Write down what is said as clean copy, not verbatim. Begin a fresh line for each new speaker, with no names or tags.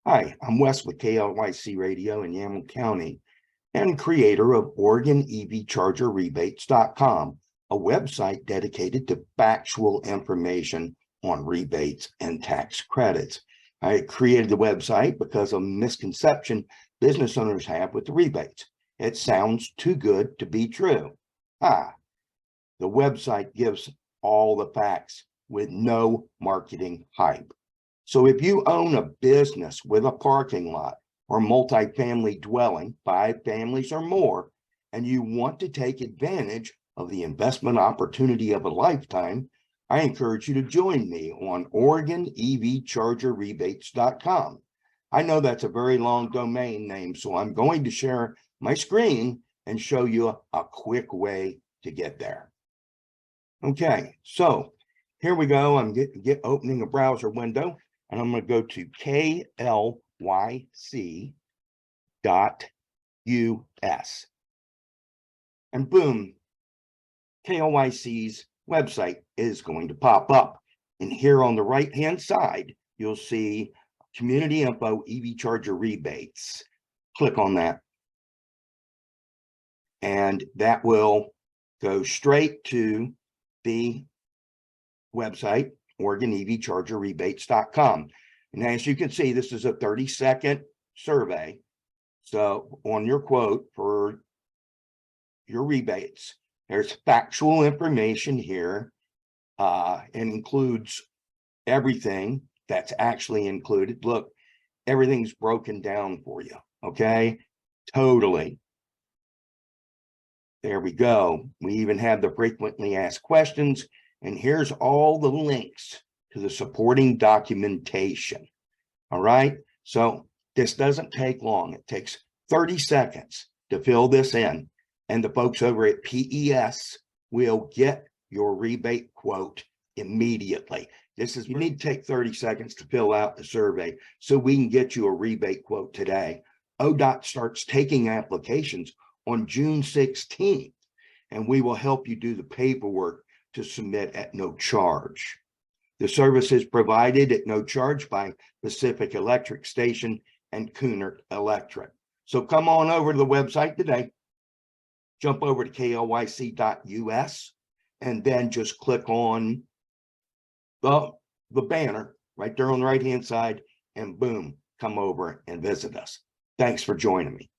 Hi, I'm Wes with KLYC Radio in Yamhill County and creator of OregonEVChargerRebates.com, a website dedicated to factual information on rebates and tax credits. I created the website because of a misconception business owners have with the rebates. It sounds too good to be true. The website gives all the facts with no marketing hype. So if you own a business with a parking lot or multifamily dwelling, 5 families or more, and you want to take advantage of the investment opportunity of a lifetime, I encourage you to join me on OregonEVChargerRebates.com. I know that's a very long domain name, so I'm going to share my screen and show you a quick way to get there. Okay, so here we go. I'm opening a browser window. And I'm going to go to KLYC.us. And boom, KLYC's website is going to pop up. And here on the right-hand side, you'll see Community Info EV Charger Rebates. Click on that. And that will go straight to the website, OregonEVChargerRebates.com. And as you can see, this is a 30-second survey. So on your quote for your rebates, there's factual information here and includes everything that's actually included. Look, everything's broken down for you, okay? Totally. There we go. We even have the frequently asked questions. And here's all the links to the supporting documentation. All right. So this doesn't take long. It takes 30 seconds to fill this in. And the folks over at PES will get your rebate quote immediately. You need to take 30 seconds to fill out the survey so we can get you a rebate quote today. ODOT starts taking applications on June 16th, and we will help you do the paperwork to submit at no charge. The service is provided at no charge by Pacific Electric Station and Cooner Electric. So come on over to the website today, jump over to KLYC.us, and then just click on the banner right there on the right-hand side, and boom, come over and visit us. Thanks for joining me.